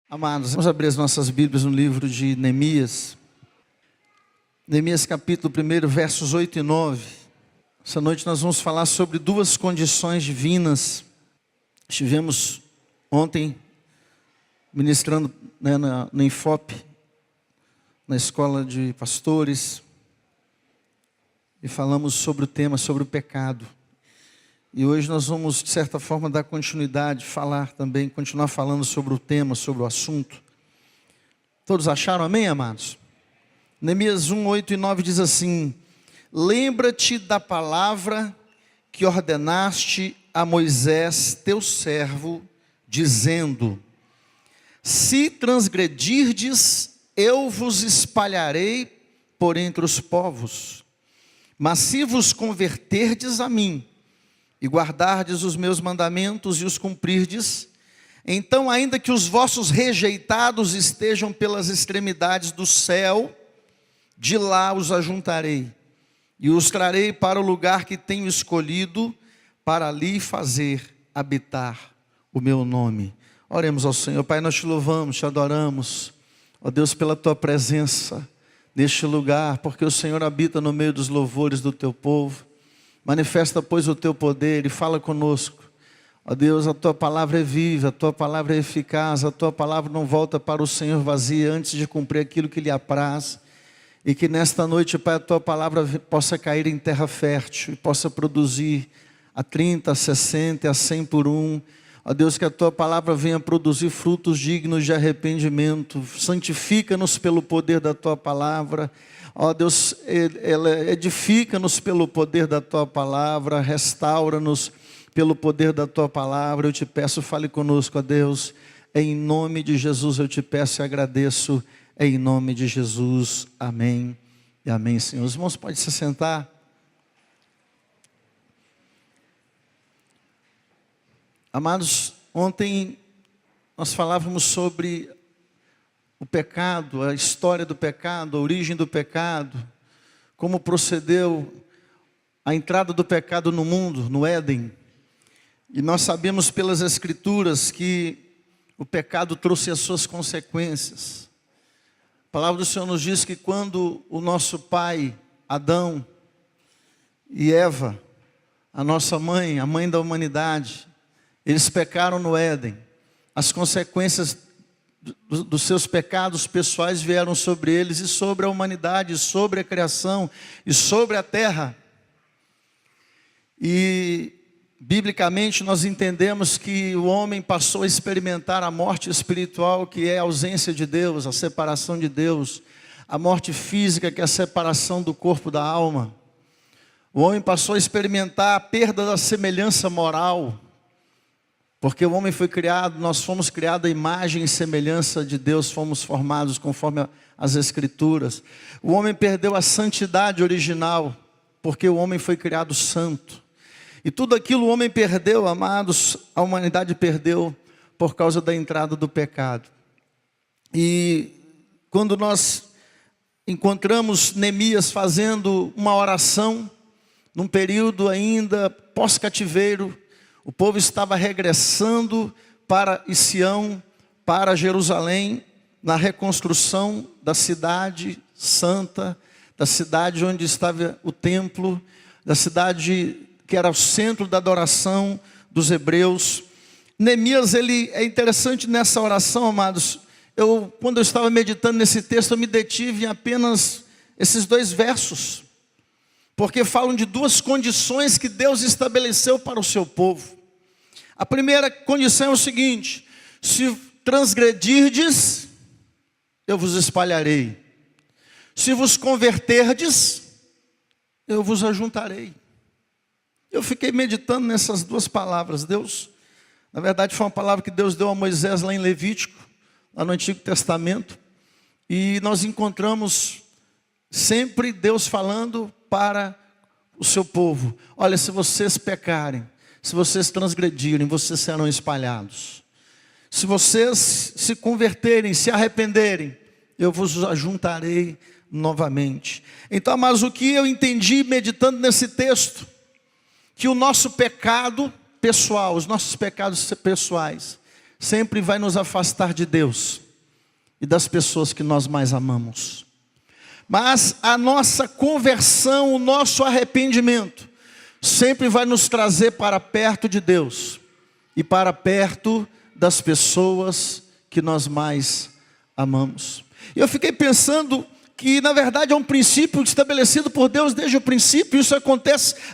Amados, vamos abrir as nossas Bíblias no livro de Neemias. Neemias capítulo 1, versos 8 e 9. Essa noite nós vamos falar sobre duas condições divinas. Estivemos ontem ministrando no Infop, na escola de pastores, e falamos sobre o tema, sobre o pecado. E hoje nós vamos, de certa forma, dar continuidade, continuar falando sobre o tema, sobre o assunto. Todos acharam, amém, amados? Neemias 1, 8 e 9 diz assim: lembra-te da palavra que ordenaste a Moisés, teu servo, dizendo: se transgredirdes, eu vos espalharei por entre os povos. Mas se vos converterdes a mim, e guardardes os meus mandamentos e os cumprirdes, então ainda que os vossos rejeitados estejam pelas extremidades do céu, de lá os ajuntarei, e os trarei para o lugar que tenho escolhido, para ali fazer habitar o meu nome. Oremos ao Senhor. Pai, nós te louvamos, te adoramos, ó Deus, pela tua presença neste lugar, porque o Senhor habita no meio dos louvores do teu povo. Manifesta, pois, o teu poder e fala conosco. Ó Deus, a tua palavra é viva, a tua palavra é eficaz, a tua palavra não volta para o Senhor vazia antes de cumprir aquilo que lhe apraz. E que nesta noite, Pai, a tua palavra possa cair em terra fértil e possa produzir a 30, a 60, a 100 por um. Ó Deus, que a tua palavra venha produzir frutos dignos de arrependimento. Santifica-nos pelo poder da tua palavra. Ó Deus, edifica-nos pelo poder da tua palavra, restaura-nos pelo poder da tua palavra. Eu te peço, fale conosco, ó Deus, em nome de Jesus eu te peço e agradeço, em nome de Jesus, amém e amém, Senhor. Os irmãos podem se sentar. Amados, ontem nós falávamos sobre o pecado, a história do pecado, a origem do pecado, como procedeu a entrada do pecado no mundo, no Éden. E nós sabemos pelas Escrituras que o pecado trouxe as suas consequências. A palavra do Senhor nos diz que quando o nosso pai, Adão e Eva, a nossa mãe, a mãe da humanidade, eles pecaram no Éden, as consequências dos seus pecados pessoais vieram sobre eles e sobre a humanidade, sobre a criação e sobre a terra. E biblicamente nós entendemos que o homem passou a experimentar a morte espiritual, que é a ausência de Deus, a separação de Deus, a morte física, que é a separação do corpo da alma. O homem passou a experimentar a perda da semelhança moral, porque o homem foi criado, nós fomos criados à imagem e semelhança de Deus, fomos formados conforme as Escrituras. O homem perdeu a santidade original, porque o homem foi criado santo. E tudo aquilo o homem perdeu, amados, a humanidade perdeu por causa da entrada do pecado. E quando nós encontramos Neemias fazendo uma oração, num período ainda pós-cativeiro, o povo estava regressando para Sião, para Jerusalém, na reconstrução da cidade santa, da cidade onde estava o templo, da cidade que era o centro da adoração dos hebreus. Neemias, ele é interessante nessa oração, amados. Quando eu estava meditando nesse texto, eu me detive em apenas esses 2 versos, porque falam de 2 condições que Deus estabeleceu para o seu povo. A primeira condição é o seguinte: se transgredirdes, eu vos espalharei. Se vos converterdes, eu vos ajuntarei. Eu fiquei meditando nessas 2 palavras. Deus, na verdade, foi uma palavra que Deus deu a Moisés lá em Levítico, lá no Antigo Testamento. E nós encontramos sempre Deus falando para o seu povo: olha, se vocês pecarem, se vocês transgredirem, vocês serão espalhados. Se vocês se converterem, se arrependerem, eu vos ajuntarei novamente. Então, mas o que eu entendi meditando nesse texto, que o nosso pecado pessoal, os nossos pecados pessoais, sempre vai nos afastar de Deus e das pessoas que nós mais amamos. Mas a nossa conversão, o nosso arrependimento, sempre vai nos trazer para perto de Deus e para perto das pessoas que nós mais amamos. E eu fiquei pensando que na verdade é um princípio estabelecido por Deus desde o princípio. Isso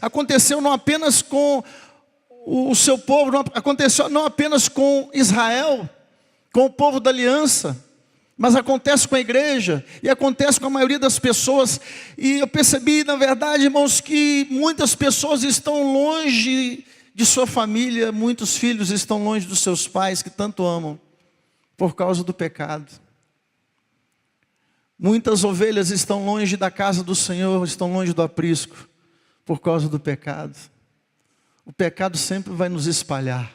aconteceu não apenas com o seu povo, aconteceu não apenas com Israel, com o povo da aliança, mas acontece com a igreja e acontece com a maioria das pessoas. E eu percebi, na verdade, irmãos, que muitas pessoas estão longe de sua família, muitos filhos estão longe dos seus pais que tanto amam, por causa do pecado. Muitas ovelhas estão longe da casa do Senhor, estão longe do aprisco, por causa do pecado. O pecado sempre vai nos espalhar.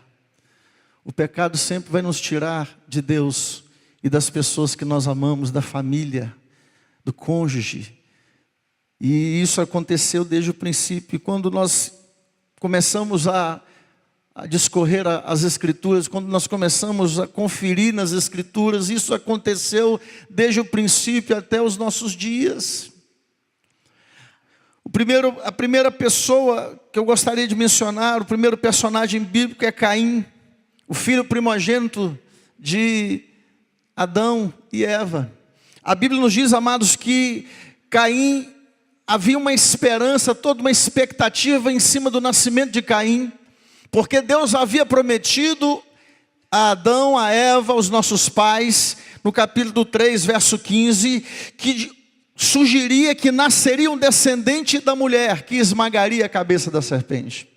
O pecado sempre vai nos tirar de Deus e das pessoas que nós amamos, da família, do cônjuge. E isso aconteceu desde o princípio. E quando nós começamos a discorrer as Escrituras, quando nós começamos a conferir nas Escrituras, isso aconteceu desde o princípio até os nossos dias. A primeira pessoa que eu gostaria de mencionar, o primeiro personagem bíblico é Caim, o filho primogênito de Adão e Eva. A Bíblia nos diz, amados, que Caim, havia uma esperança, toda uma expectativa em cima do nascimento de Caim, porque Deus havia prometido a Adão, a Eva, os nossos pais, no capítulo 3, verso 15, que surgiria que nasceria um descendente da mulher, que esmagaria a cabeça da serpente.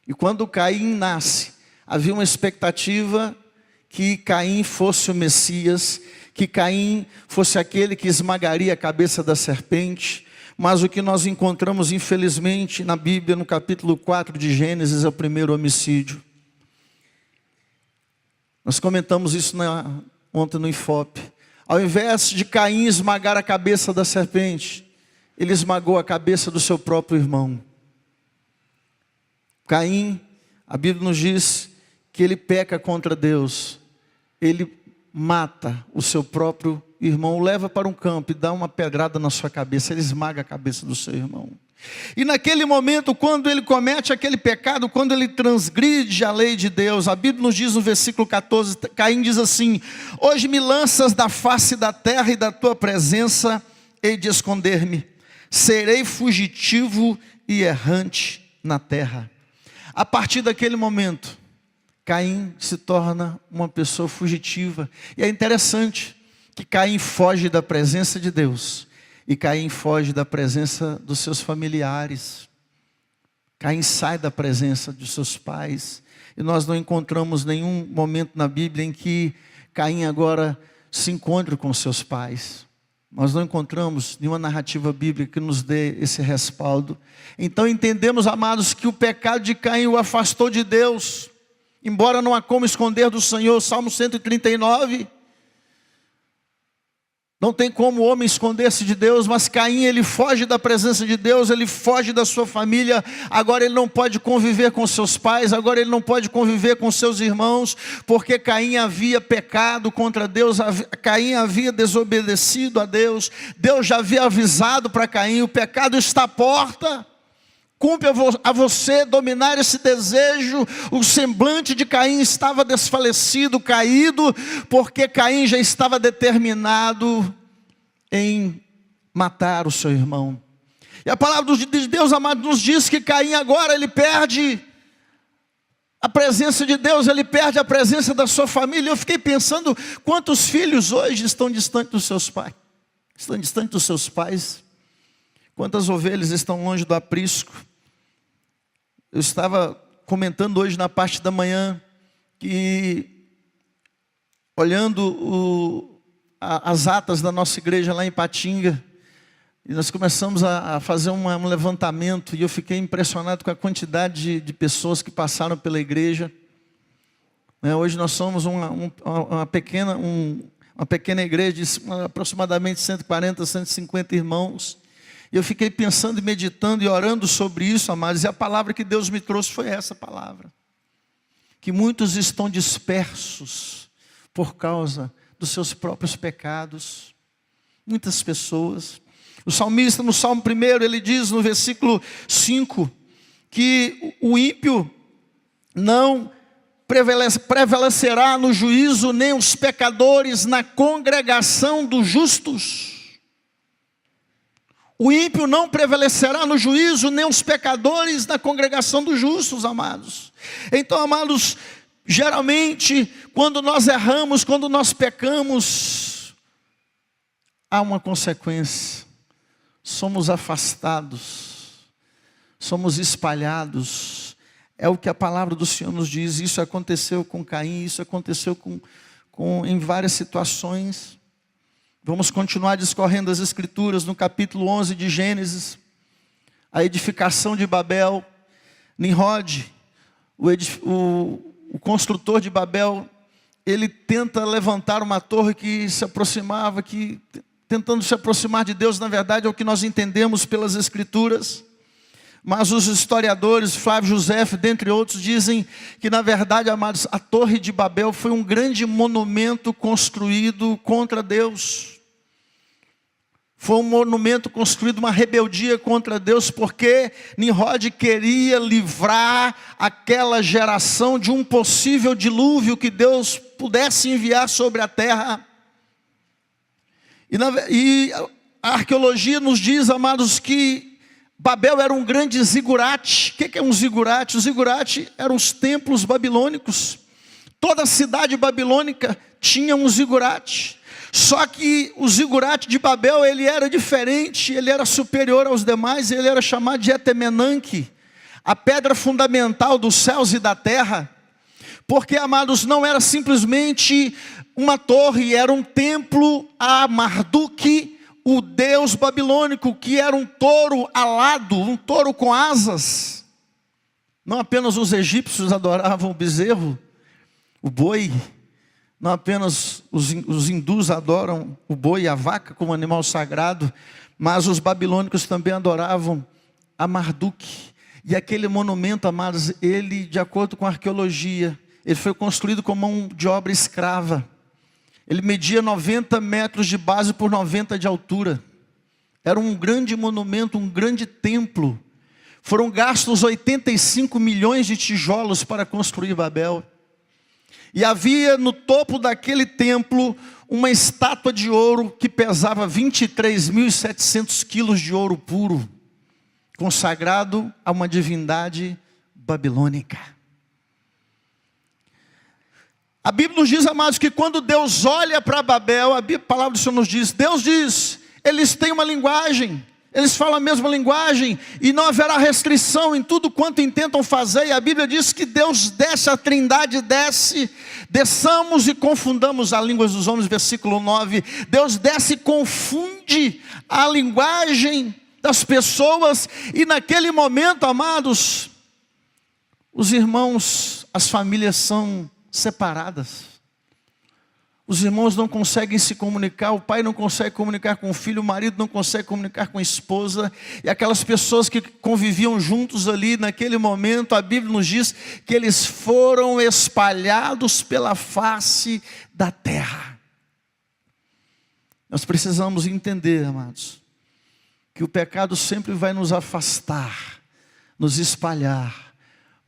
E quando Caim nasce, havia uma expectativa que Caim fosse o Messias, que Caim fosse aquele que esmagaria a cabeça da serpente. Mas o que nós encontramos, infelizmente, na Bíblia, no capítulo 4 de Gênesis, é o primeiro homicídio. Nós comentamos isso ontem no IFOP. Ao invés de Caim esmagar a cabeça da serpente, ele esmagou a cabeça do seu próprio irmão. Caim, a Bíblia nos diz que ele peca contra Deus. Ele mata o seu próprio irmão, o leva para um campo e dá uma pedrada na sua cabeça. Ele esmaga a cabeça do seu irmão. E naquele momento, quando ele comete aquele pecado, quando ele transgride a lei de Deus, a Bíblia nos diz no versículo 14, Caim diz assim: hoje me lanças da face da terra e da tua presença hei de esconder-me, serei fugitivo e errante na terra. A partir daquele momento, Caim se torna uma pessoa fugitiva. E é interessante que Caim foge da presença de Deus e Caim foge da presença dos seus familiares. Caim sai da presença de seus pais. E nós não encontramos nenhum momento na Bíblia em que Caim agora se encontre com seus pais. Nós não encontramos nenhuma narrativa bíblica que nos dê esse respaldo. Então entendemos, amados, que o pecado de Caim o afastou de Deus. Embora não há como esconder do Senhor, Salmo 139. Não tem como o homem esconder-se de Deus, mas Caim, ele foge da presença de Deus, ele foge da sua família. Agora ele não pode conviver com seus pais, agora ele não pode conviver com seus irmãos, porque Caim havia pecado contra Deus, Caim havia desobedecido a Deus. Deus já havia avisado para Caim: o pecado está à porta. Cumpre a você dominar esse desejo. O semblante de Caim estava desfalecido, caído, porque Caim já estava determinado em matar o seu irmão. E a palavra de Deus, amado, nos diz que Caim agora ele perde a presença de Deus, ele perde a presença da sua família. Eu fiquei pensando, quantos filhos hoje estão distantes dos seus pais? Estão distantes dos seus pais? Quantas ovelhas estão longe do aprisco? Eu estava comentando hoje na parte da manhã que, olhando as atas da nossa igreja lá em Patinga, e nós começamos a fazer um levantamento, e eu fiquei impressionado com a quantidade de pessoas que passaram pela igreja. Hoje nós somos uma pequena igreja de aproximadamente 140, 150 irmãos. E eu fiquei pensando e meditando e orando sobre isso, amados, e a palavra que Deus me trouxe foi essa palavra. que muitos estão dispersos por causa dos seus próprios pecados. Muitas pessoas. O salmista, no Salmo 1, ele diz no versículo 5, que o ímpio não prevalecerá no juízo, nem os pecadores na congregação dos justos. O ímpio não prevalecerá no juízo, nem os pecadores na congregação dos justos, amados. Então, amados, geralmente, quando nós erramos, quando nós pecamos, há uma consequência. Somos afastados, somos espalhados. É o que a palavra do Senhor nos diz. Isso aconteceu com Caim, isso aconteceu em várias situações. Vamos continuar discorrendo as Escrituras no capítulo 11 de Gênesis. A edificação de Babel. Nimrod, o construtor de Babel, ele tenta levantar uma torre que se aproximava, tentando se aproximar de Deus. Na verdade é o que nós entendemos pelas Escrituras. Mas os historiadores, Flávio José, dentre outros, dizem que, na verdade, amados, a Torre de Babel foi um grande monumento construído contra Deus. Foi um monumento construído, uma rebeldia contra Deus, porque Nimrod queria livrar aquela geração de um possível dilúvio que Deus pudesse enviar sobre a terra. E a arqueologia nos diz, amados, que Babel era um grande zigurate. O que é um zigurate? O zigurate eram os templos babilônicos. Toda a cidade babilônica tinha um zigurate. Só que o zigurate de Babel, ele era diferente, ele era superior aos demais, ele era chamado de Etemenanque, a pedra fundamental dos céus e da terra. Porque, amados, não era simplesmente uma torre, era um templo a Marduk, o deus babilônico, que era um touro alado, um touro com asas. Não apenas os egípcios adoravam o bezerro, o boi, não apenas os hindus adoram o boi e a vaca como animal sagrado, mas os babilônicos também adoravam a Marduk. E aquele monumento, amados, ele, de acordo com a arqueologia, ele foi construído como mão de obra escrava. Ele media 90 metros de base por 90 de altura. Era um grande monumento, um grande templo. Foram gastos 85 milhões de tijolos para construir Babel. E havia no topo daquele templo uma estátua de ouro que pesava 23.700 quilos de ouro puro, consagrado a uma divindade babilônica. A Bíblia nos diz, amados, que quando Deus olha para Babel, a palavra do Senhor nos diz, Deus diz, eles têm uma linguagem, eles falam a mesma linguagem, e não haverá restrição em tudo quanto intentam fazer. E a Bíblia diz que Deus desce, a trindade desce, desçamos e confundamos a língua dos homens, versículo 9. Deus desce e confunde a linguagem das pessoas, e naquele momento, amados, os irmãos, as famílias são separadas. Os irmãos não conseguem se comunicar, o pai não consegue comunicar com o filho, o marido não consegue comunicar com a esposa, e aquelas pessoas que conviviam juntos ali naquele momento, a Bíblia nos diz que eles foram espalhados pela face da terra. Nós precisamos entender, amados, que o pecado sempre vai nos afastar, nos espalhar,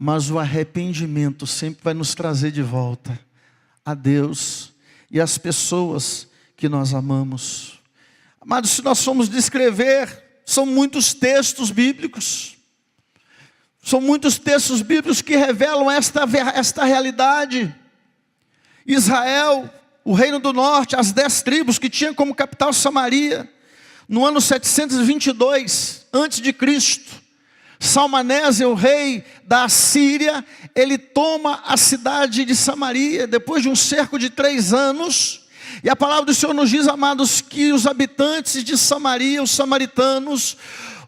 mas o arrependimento sempre vai nos trazer de volta a Deus e as pessoas que nós amamos. Amados, se nós formos descrever, são muitos textos bíblicos. São muitos textos bíblicos que revelam esta realidade. Israel, o reino do norte, as 10 tribos que tinham como capital Samaria, no ano 722 a.C., Salmaneser, o rei da Assíria, ele toma a cidade de Samaria, depois de um cerco de 3 anos, e a palavra do Senhor nos diz, amados, que os habitantes de Samaria, os samaritanos,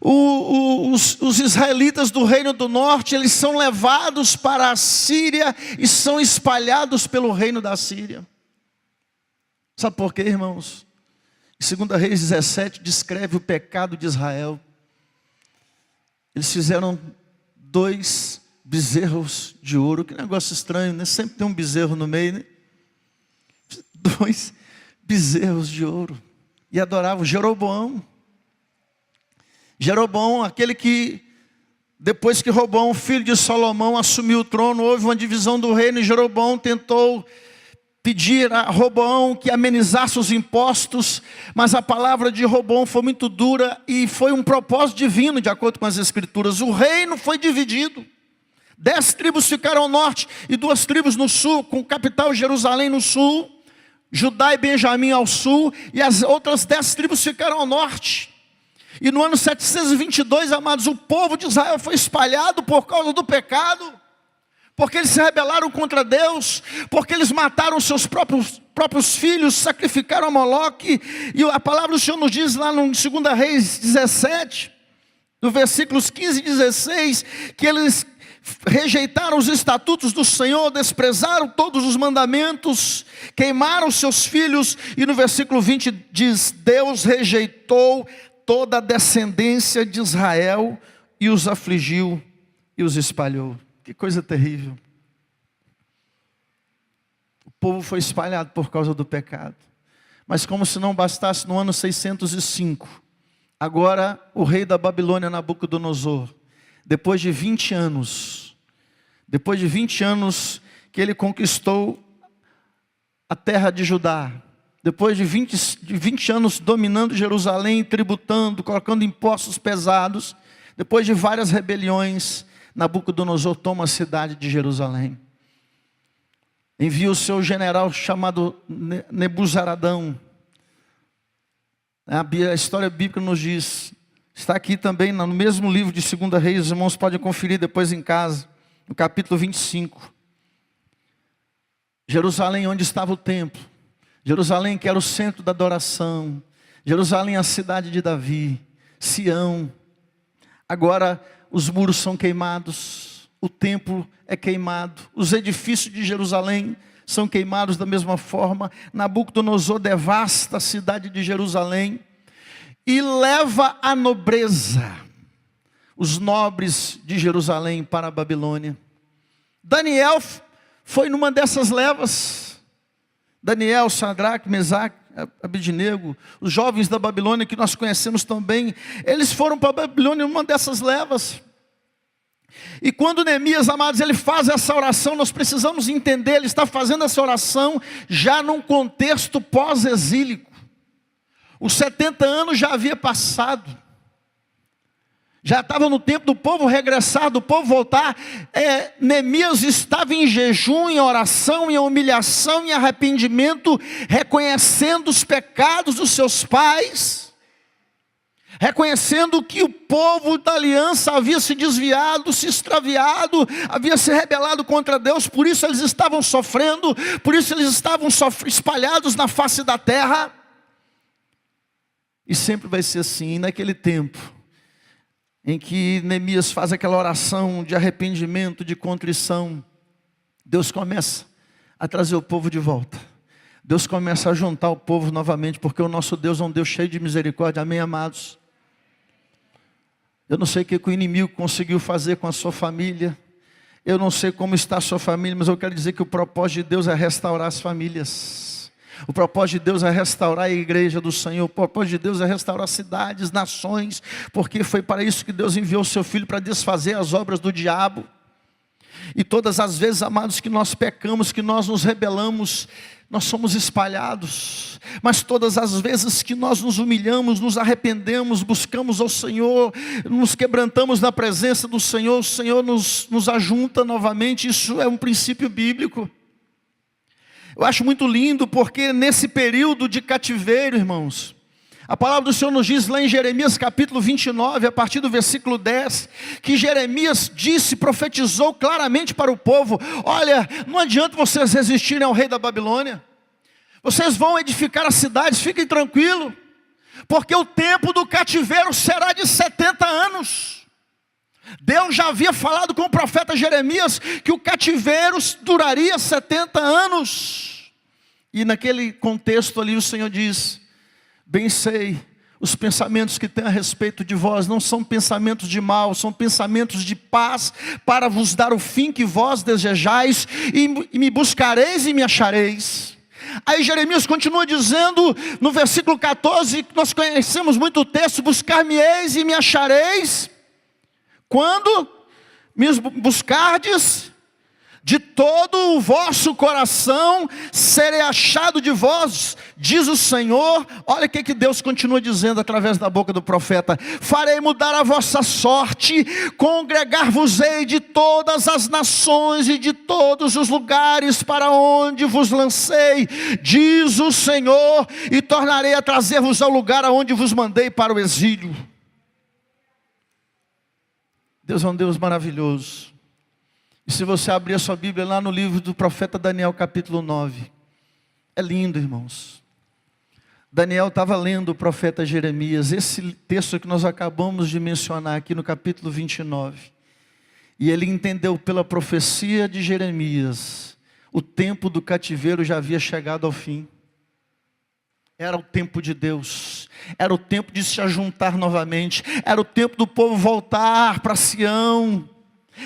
os israelitas do reino do norte, eles são levados para a Síria, e são espalhados pelo reino da Síria. Sabe por quê, irmãos? Em 2 Reis 17, descreve o pecado de Israel. Eles fizeram 2 bezerros de ouro. Que negócio estranho, né? Sempre tem um bezerro no meio, né? 2 bezerros de ouro. E adoravam Jeroboão. Jeroboão, aquele que, depois que Roboão, filho de Salomão, assumiu o trono, houve uma divisão do reino, e Jeroboão tentou pedir a Roboão que amenizasse os impostos, mas a palavra de Roboão foi muito dura, e foi um propósito divino, de acordo com as escrituras. O reino foi dividido. 10 tribos ficaram ao norte, e 2 tribos no sul, com capital Jerusalém no sul, Judá e Benjamim ao sul, e as outras 10 tribos ficaram ao norte. E no ano 722, amados, o povo de Israel foi espalhado por causa do pecado, porque eles se rebelaram contra Deus, porque eles mataram seus próprios filhos, sacrificaram a Moloque. E a palavra do Senhor nos diz lá no 2 Reis 17, no versículos 15 e 16, que eles rejeitaram os estatutos do Senhor, desprezaram todos os mandamentos, queimaram seus filhos. E no versículo 20 diz: Deus rejeitou toda a descendência de Israel e os afligiu e os espalhou. Que coisa terrível. O povo foi espalhado por causa do pecado. Mas como se não bastasse, no ano 605, agora o rei da Babilônia, Nabucodonosor, depois de 20 anos que ele conquistou a terra de Judá, depois de 20 anos dominando Jerusalém, tributando, colocando impostos pesados, depois de várias rebeliões, Nabucodonosor toma a cidade de Jerusalém. Envia o seu general chamado Nebuzaradão. A história bíblica nos diz, está aqui também no mesmo livro de 2 Reis, os irmãos podem conferir depois em casa, no capítulo 25. Jerusalém, onde estava o templo. Jerusalém, que era o centro da adoração. Jerusalém, a cidade de Davi. Sião. Agora os muros são queimados, o templo é queimado, os edifícios de Jerusalém são queimados da mesma forma. Nabucodonosor devasta a cidade de Jerusalém e leva a nobreza, os nobres de Jerusalém, para a Babilônia. Daniel foi numa dessas levas. Daniel, Sadraque, Mesaque, Abednego, os jovens da Babilônia que nós conhecemos também, eles foram para a Babilônia numa dessas levas. E quando Neemias, amados, ele faz essa oração, nós precisamos entender, ele está fazendo essa oração já num contexto pós-exílico. Os 70 anos já havia passado. Já estava no tempo do povo regressar, do povo voltar. Neemias estava em jejum, em oração, em humilhação, em arrependimento, reconhecendo os pecados dos seus pais, reconhecendo que o povo da aliança havia se desviado, se extraviado, havia se rebelado contra Deus. Por isso eles estavam sofrendo, por isso eles estavam espalhados na face da terra. E sempre vai ser assim. Naquele tempo em que Neemias faz aquela oração de arrependimento, de contrição, Deus começa a trazer o povo de volta. Deus começa a juntar o povo novamente, porque o nosso Deus é um Deus cheio de misericórdia. Amém, amados? Eu não sei o que o inimigo conseguiu fazer com a sua família. Eu não sei como está a sua família, mas eu quero dizer que o propósito de Deus é restaurar as famílias. O propósito de Deus é restaurar a igreja do Senhor. O propósito de Deus é restaurar cidades, nações, porque foi para isso que Deus enviou o seu Filho, para desfazer as obras do diabo. E todas as vezes, amados, que nós pecamos, que nós nos rebelamos, nós somos espalhados. Mas todas as vezes que nós nos humilhamos, nos arrependemos, buscamos ao Senhor, nos quebrantamos na presença do Senhor, o Senhor nos ajunta novamente. Isso é um princípio bíblico. Eu acho muito lindo, porque nesse período de cativeiro, irmãos, a palavra do Senhor nos diz lá em Jeremias capítulo 29, a partir do versículo 10, que Jeremias disse, profetizou claramente para o povo: olha, não adianta vocês resistirem ao rei da Babilônia, vocês vão edificar as cidades, fiquem tranquilos, porque o tempo do cativeiro será de 70 anos. Deus já havia falado com o profeta Jeremias que o cativeiro duraria 70 anos. E naquele contexto ali o Senhor diz: bem sei Os pensamentos que tem a respeito de vós não são pensamentos de mal, são pensamentos de paz, para vos dar o fim que vós desejais, e me buscareis e me achareis. Aí Jeremias continua dizendo, no versículo 14, que nós conhecemos muito o texto: buscar-me-eis e me achareis, quando me buscardes de todo o vosso coração, serei achado de vós, diz o Senhor. Olha o que Deus continua dizendo através da boca do profeta: farei mudar a vossa sorte, congregar-vos-ei de todas as nações e de todos os lugares para onde vos lancei, diz o Senhor, e tornarei a trazer-vos ao lugar aonde vos mandei para o exílio. Deus é um Deus maravilhoso. E se você abrir a sua Bíblia lá no livro do profeta Daniel, capítulo 9, é lindo, irmãos. Daniel estava lendo o profeta Jeremias, esse texto que nós acabamos de mencionar aqui no capítulo 29. E ele entendeu pela profecia de Jeremias, o tempo do cativeiro já havia chegado ao fim. Era o tempo de Deus, era o tempo de se ajuntar novamente, era o tempo do povo voltar para Sião,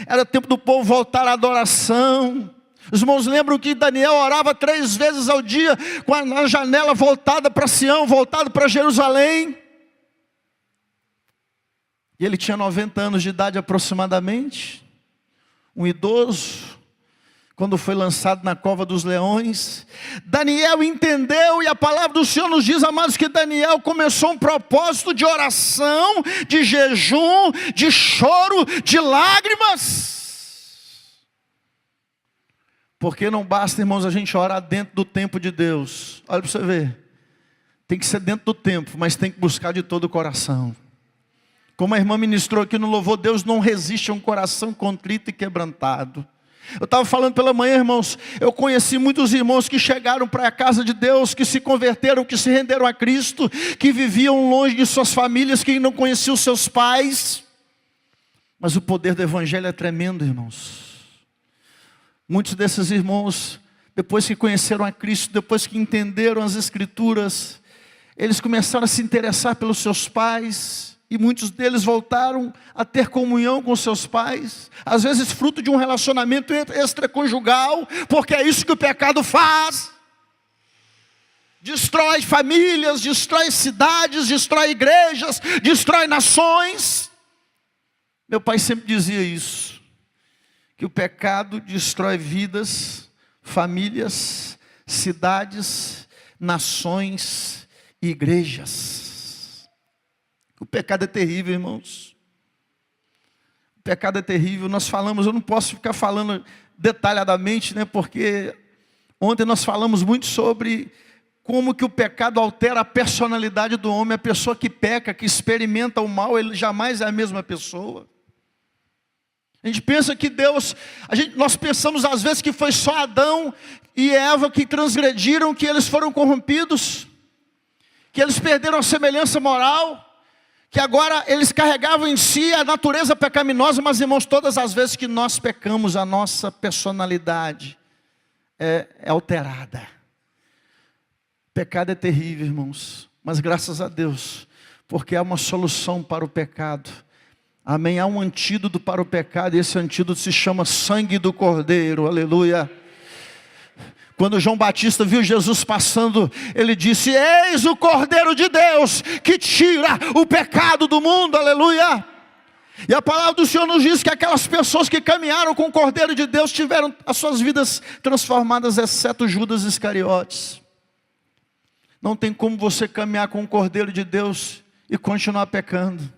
era tempo do povo voltar à adoração. Os irmãos lembram que Daniel orava 3 vezes ao dia, com a janela voltada para Sião, voltada para Jerusalém. E ele tinha 90 anos de idade aproximadamente, um idoso, quando foi lançado na cova dos leões. Daniel entendeu, e a palavra do Senhor nos diz, amados, que Daniel começou um propósito de oração, de jejum, de choro, de lágrimas. Porque não basta, irmãos, a gente orar dentro do tempo de Deus. Olha para você ver, tem que ser dentro do tempo, mas tem que buscar de todo o coração. Como a irmã ministrou aqui no louvor, Deus não resiste a um coração contrito e quebrantado. Eu estava falando pela manhã, irmãos, eu conheci muitos irmãos que chegaram para a casa de Deus, que se converteram, que se renderam a Cristo, que viviam longe de suas famílias, que não conheciam seus pais. Mas o poder do Evangelho é tremendo, irmãos. Muitos desses irmãos, depois que conheceram a Cristo, depois que entenderam as Escrituras, eles começaram a se interessar pelos seus pais. E muitos deles voltaram a ter comunhão com seus pais, às vezes fruto de um relacionamento extraconjugal, porque é isso que o pecado faz. Destrói famílias, destrói cidades, destrói igrejas, destrói nações. Meu pai sempre dizia isso, que o pecado destrói vidas, famílias, cidades, nações e igrejas. O pecado é terrível, irmãos. O pecado é terrível. Nós falamos, eu não posso ficar falando detalhadamente, né? Porque ontem nós falamos muito sobre como que o pecado altera a personalidade do homem. A pessoa que peca, que experimenta o mal, ele jamais é a mesma pessoa. A gente pensa que Deus, nós pensamos às vezes que foi só Adão e Eva que transgrediram, que eles foram corrompidos, que eles perderam a semelhança moral, que agora eles carregavam em si a natureza pecaminosa. Mas, irmãos, todas as vezes que nós pecamos, a nossa personalidade é alterada. Pecado é terrível, irmãos, mas graças a Deus, porque há uma solução para o pecado. Amém? Há um antídoto para o pecado, e esse antídoto se chama sangue do Cordeiro. Aleluia. Quando João Batista viu Jesus passando, ele disse: eis o Cordeiro de Deus, que tira o pecado do mundo, aleluia. E a palavra do Senhor nos diz que aquelas pessoas que caminharam com o Cordeiro de Deus, tiveram as suas vidas transformadas, exceto Judas Iscariotes. Não tem como você caminhar com o Cordeiro de Deus e continuar pecando.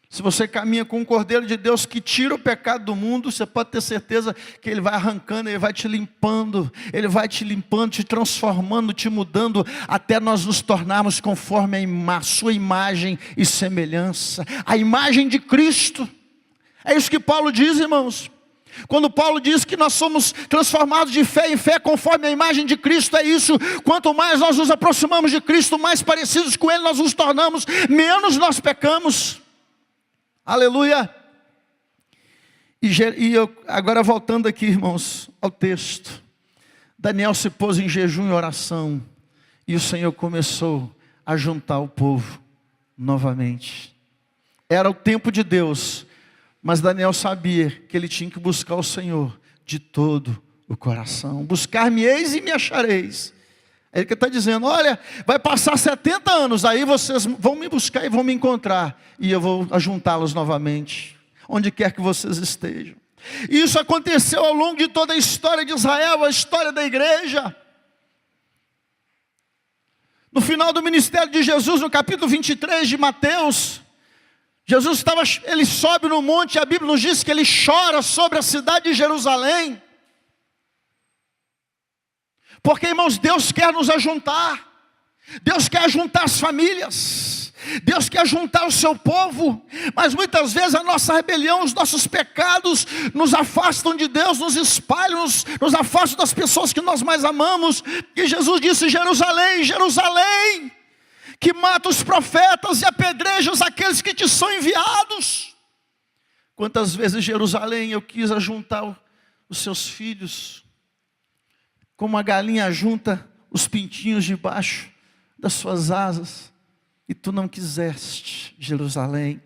Se você caminha com o Cordeiro de Deus que tira o pecado do mundo, você pode ter certeza que Ele vai arrancando, Ele vai te limpando, te transformando, te mudando, até nós nos tornarmos conforme a sua imagem e semelhança, a imagem de Cristo. É isso que Paulo diz, irmãos. Quando Paulo diz que nós somos transformados de fé em fé conforme a imagem de Cristo, é isso. Quanto mais nós nos aproximamos de Cristo, mais parecidos com Ele nós nos tornamos, menos nós pecamos. Aleluia. Agora voltando aqui, irmãos, ao texto. Daniel se pôs em jejum e oração, e o Senhor começou ajuntar o povo novamente. Era o tempo de Deus, mas Daniel sabia que ele tinha que buscar o Senhor de todo o coração. Buscar-me-eis e me achareis. É ele que está dizendo, olha, vai passar 70 anos, aí vocês vão me buscar e vão me encontrar, e eu vou ajuntá-los novamente, onde quer que vocês estejam. E isso aconteceu ao longo de toda a história de Israel, a história da igreja. No final do ministério de Jesus, no capítulo 23 de Mateus, Jesus ele sobe no monte, e a Bíblia nos diz que ele chora sobre a cidade de Jerusalém. Porque, irmãos, Deus quer nos ajuntar. Deus quer juntar as famílias. Deus quer juntar o seu povo. Mas muitas vezes a nossa rebelião, os nossos pecados nos afastam de Deus, nos espalham, nos afastam das pessoas que nós mais amamos. E Jesus disse, Jerusalém, Jerusalém, que mata os profetas e apedrejas aqueles que te são enviados. Quantas vezes, Jerusalém, eu quis ajuntar os seus filhos, como a galinha junta os pintinhos debaixo das suas asas, e tu não quiseste, Jerusalém.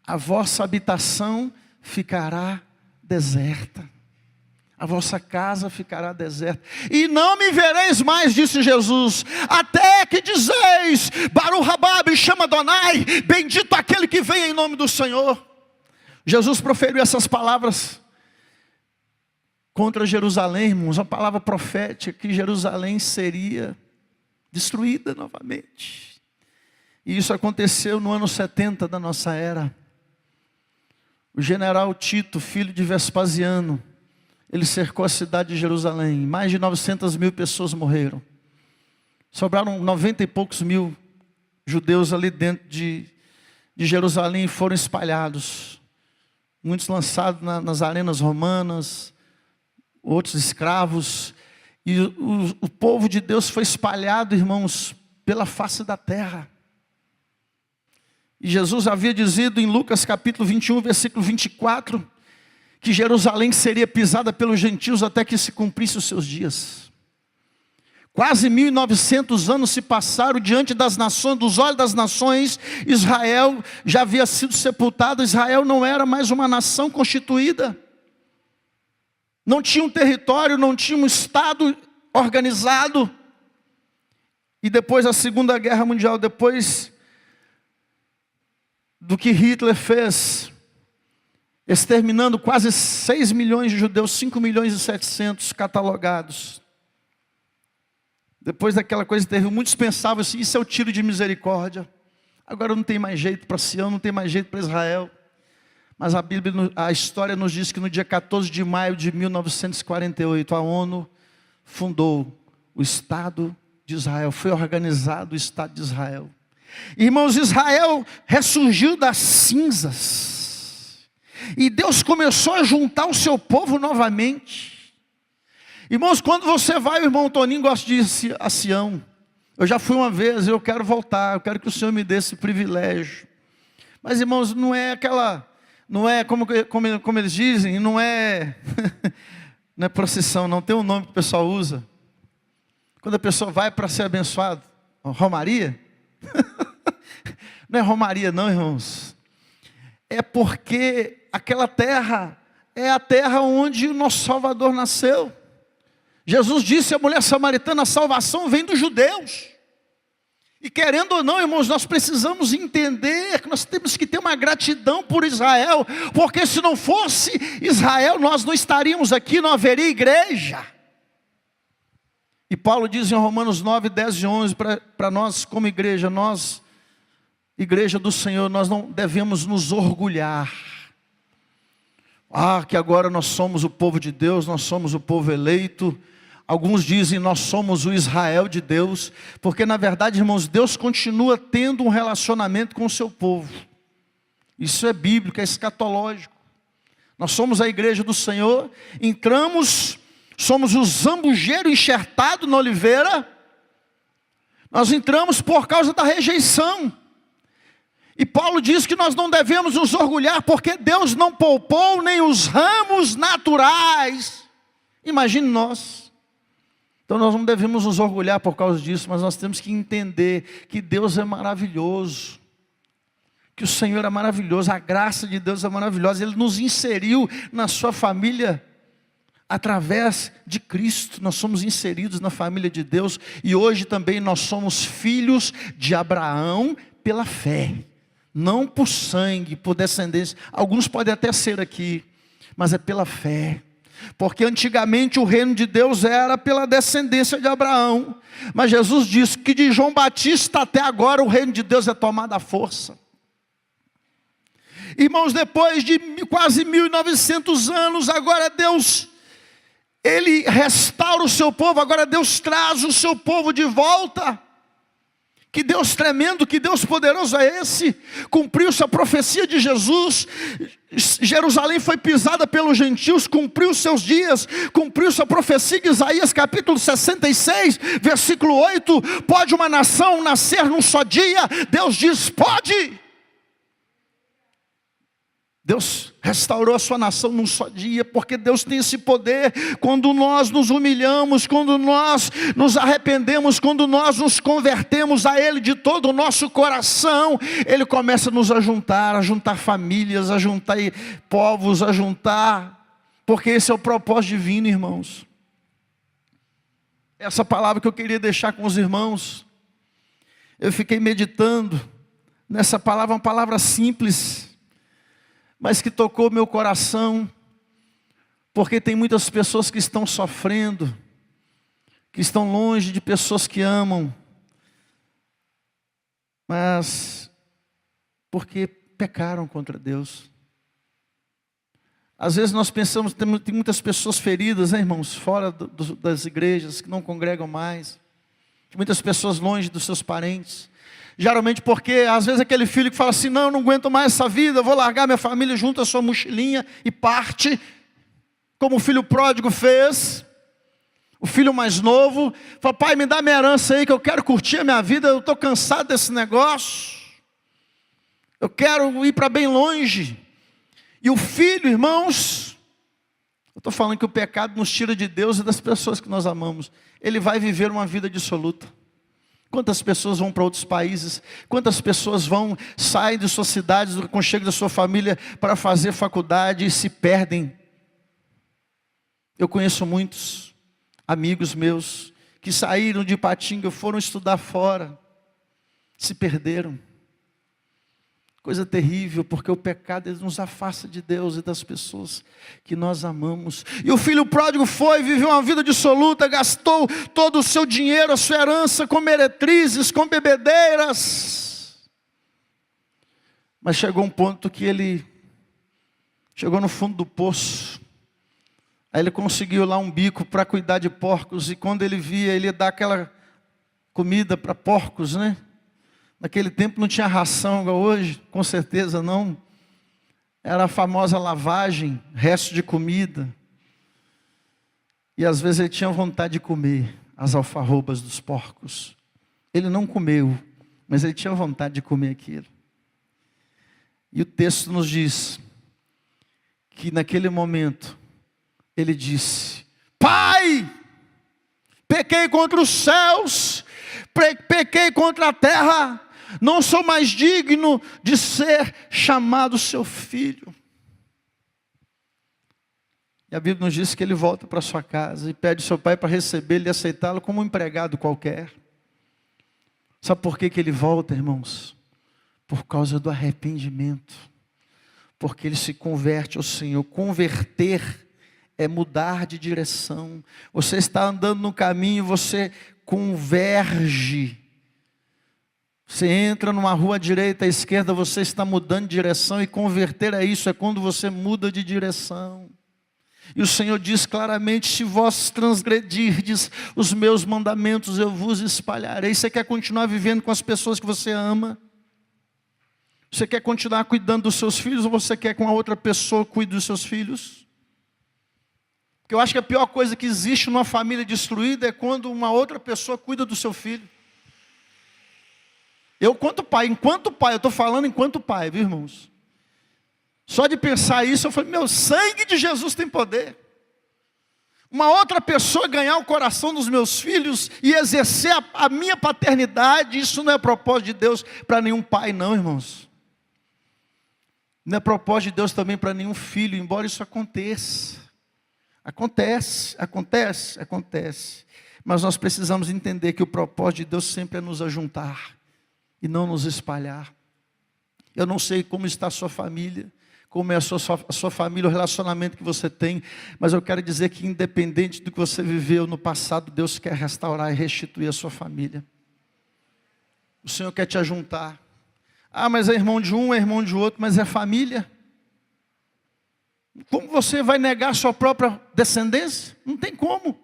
A vossa habitação ficará deserta, a vossa casa ficará deserta, e não me vereis mais, disse Jesus, até que dizeis, Baruch Rabá, Chama Adonai, bendito aquele que vem em nome do Senhor. Jesus proferiu essas palavras contra Jerusalém, irmãos, uma palavra profética, que Jerusalém seria destruída novamente. E isso aconteceu no ano 70 da nossa era. O general Tito, filho de Vespasiano, ele cercou a cidade de Jerusalém. Mais de 900 mil pessoas morreram. Sobraram 90 e poucos mil judeus ali dentro de Jerusalém e foram espalhados. Muitos lançados nas arenas romanas, outros escravos, e o povo de Deus foi espalhado, irmãos, pela face da terra. E Jesus havia dizido em Lucas capítulo 21, versículo 24, que Jerusalém seria pisada pelos gentios até que se cumprisse os seus dias. Quase 1900 anos se passaram diante das nações, dos olhos das nações. Israel já havia sido sepultado. Israel não era mais uma nação constituída. Não tinha um território, não tinha um estado organizado. E depois da Segunda Guerra Mundial, depois do que Hitler fez, exterminando quase 6 milhões de judeus, 5 milhões e 700 catalogados. Depois daquela coisa terrível, muitos pensavam assim, isso é o tiro de misericórdia. Agora não tem mais jeito para Sião, não tem mais jeito para Israel. Mas a Bíblia, a história nos diz que no dia 14 de maio de 1948, a ONU fundou o Estado de Israel. Foi organizado o Estado de Israel. Irmãos, Israel ressurgiu das cinzas. E Deus começou a juntar o seu povo novamente. Irmãos, quando você vai, o irmão Toninho gosta de ir a Sião. Eu já fui uma vez, eu quero voltar, eu quero que o Senhor me dê esse privilégio. Mas, irmãos, não é aquela... Não é, como eles dizem, não é não é procissão, não tem um nome que o pessoal usa. Quando a pessoa vai para ser abençoado, romaria? Não é romaria não, irmãos. É porque aquela terra é a terra onde o nosso Salvador nasceu. Jesus disse à mulher samaritana, a salvação vem dos judeus. E querendo ou não, irmãos, nós precisamos entender que nós temos que ter uma gratidão por Israel, porque se não fosse Israel, nós não estaríamos aqui, não haveria igreja. E Paulo diz em Romanos 9, 10 e 11, para nós como igreja, nós, igreja do Senhor, nós não devemos nos orgulhar. Que agora nós somos o povo de Deus, nós somos o povo eleito. Alguns dizem, nós somos o Israel de Deus, porque na verdade, irmãos, Deus continua tendo um relacionamento com o seu povo. Isso é bíblico, é escatológico. Nós somos a igreja do Senhor, entramos, somos o zambujeiro enxertado na oliveira. Nós entramos por causa da rejeição. E Paulo diz que nós não devemos nos orgulhar, porque Deus não poupou nem os ramos naturais. Imagine nós. Então nós não devemos nos orgulhar por causa disso, mas nós temos que entender que Deus é maravilhoso, que o Senhor é maravilhoso, a graça de Deus é maravilhosa. Ele nos inseriu na sua família através de Cristo. Nós somos inseridos na família de Deus, e hoje também nós somos filhos de Abraão pela fé, não por sangue, por descendência. Alguns podem até ser aqui, mas é pela fé. Porque antigamente o reino de Deus era pela descendência de Abraão, mas Jesus disse que de João Batista até agora o reino de Deus é tomado à força. Irmãos, depois de quase 1900 anos, agora Deus, Ele restaura o seu povo, agora Deus traz o seu povo de volta. Que Deus tremendo, que Deus poderoso é esse? Cumpriu-se a profecia de Jesus, Jerusalém foi pisada pelos gentios, cumpriu seus dias, cumpriu-se a profecia de Isaías capítulo 66, versículo 8, pode uma nação nascer num só dia? Deus diz, pode. Deus restaurou a sua nação num só dia, porque Deus tem esse poder. Quando nós nos humilhamos, quando nós nos arrependemos, quando nós nos convertemos a Ele de todo o nosso coração, Ele começa a nos a juntar famílias, a juntar povos, a juntar, porque esse é o propósito divino, irmãos. Essa palavra que eu queria deixar com os irmãos, eu fiquei meditando nessa palavra, uma palavra simples, mas que tocou meu coração, porque tem muitas pessoas que estão sofrendo, que estão longe de pessoas que amam, mas porque pecaram contra Deus. Às vezes nós pensamos, tem muitas pessoas feridas, né, irmãos, fora das igrejas, que não congregam mais, muitas pessoas longe dos seus parentes. Geralmente porque, às vezes, aquele filho que fala assim, não, eu não aguento mais essa vida, eu vou largar minha família, junta a sua mochilinha e parte, como o filho pródigo fez. O filho mais novo fala, pai, me dá minha herança aí, que eu quero curtir a minha vida, eu estou cansado desse negócio, eu quero ir para bem longe. E o filho, irmãos, eu estou falando que o pecado nos tira de Deus e das pessoas que nós amamos. Ele vai viver uma vida dissoluta. Quantas pessoas vão para outros países? Quantas pessoas saem de suas cidades, do aconchego da sua família, para fazer faculdade e se perdem? Eu conheço muitos amigos meus que saíram de Ipatinga, foram estudar fora, se perderam. Coisa terrível, porque o pecado ele nos afasta de Deus e das pessoas que nós amamos. E o filho pródigo viveu uma vida dissoluta, gastou todo o seu dinheiro, a sua herança com meretrizes, com bebedeiras. Mas chegou um ponto que ele chegou no fundo do poço. Aí ele conseguiu lá um bico para cuidar de porcos, e quando ele via, ele ia dar aquela comida para porcos, né? Naquele tempo não tinha ração igual hoje, com certeza não. Era a famosa lavagem, resto de comida. E às vezes ele tinha vontade de comer as alfarrobas dos porcos. Ele não comeu, mas ele tinha vontade de comer aquilo. E o texto nos diz que naquele momento ele disse, pai, pequei contra os céus, pequei contra a terra, não sou mais digno de ser chamado seu filho. E a Bíblia nos diz que ele volta para sua casa e pede ao seu pai para recebê-lo e aceitá-lo como um empregado qualquer. Sabe por que ele volta, irmãos? Por causa do arrependimento. Porque ele se converte ao Senhor. Converter é mudar de direção. Você está andando no caminho, você converge. Você entra numa rua à direita, à esquerda, você está mudando de direção, e converter é isso, é quando você muda de direção. E o Senhor diz claramente, se vós transgredirdes os meus mandamentos, eu vos espalharei. Você quer continuar vivendo com as pessoas que você ama? Você quer continuar cuidando dos seus filhos, ou você quer que uma outra pessoa cuide dos seus filhos? Porque eu acho que a pior coisa que existe numa família destruída é quando uma outra pessoa cuida do seu filho. Eu, enquanto pai, eu estou falando enquanto pai, viu, irmãos? Só de pensar isso, eu falei, meu, sangue de Jesus tem poder. uma outra pessoa ganhar o coração dos meus filhos e exercer a minha paternidade. Isso não é propósito de Deus para nenhum pai, não, irmãos. Não é propósito de Deus também para nenhum filho, embora isso aconteça. Acontece. Mas nós precisamos entender que o propósito de Deus sempre é nos ajuntar e não nos espalhar. Eu não sei como está a sua família, como é a sua família, o relacionamento que você tem, mas eu quero dizer que independente do que você viveu no passado, Deus quer restaurar e restituir a sua família. O Senhor quer te ajuntar. Ah, mas é irmão de um, é irmão de outro, mas é família. Como você vai negar a sua própria descendência? Não tem como.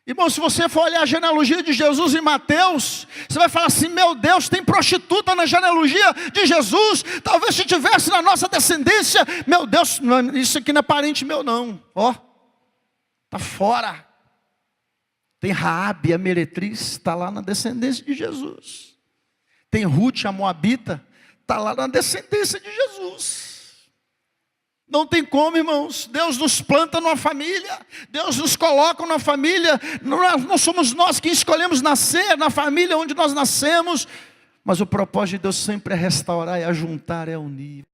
Irmão, se você for olhar a genealogia de Jesus em Mateus, você vai falar assim: meu Deus, tem prostituta na genealogia de Jesus. Talvez se tivesse na nossa descendência, meu Deus, isso aqui não é parente meu não. Ó, está fora. Tem Raabe, a meretriz, está lá na descendência de Jesus. Tem Ruth, a moabita, está lá na descendência de Jesus. Não tem como, irmãos. Deus nos planta numa família, Deus nos coloca numa família. Não somos nós que escolhemos nascer na família onde nós nascemos, mas o propósito de Deus sempre é restaurar, é ajuntar, é unir.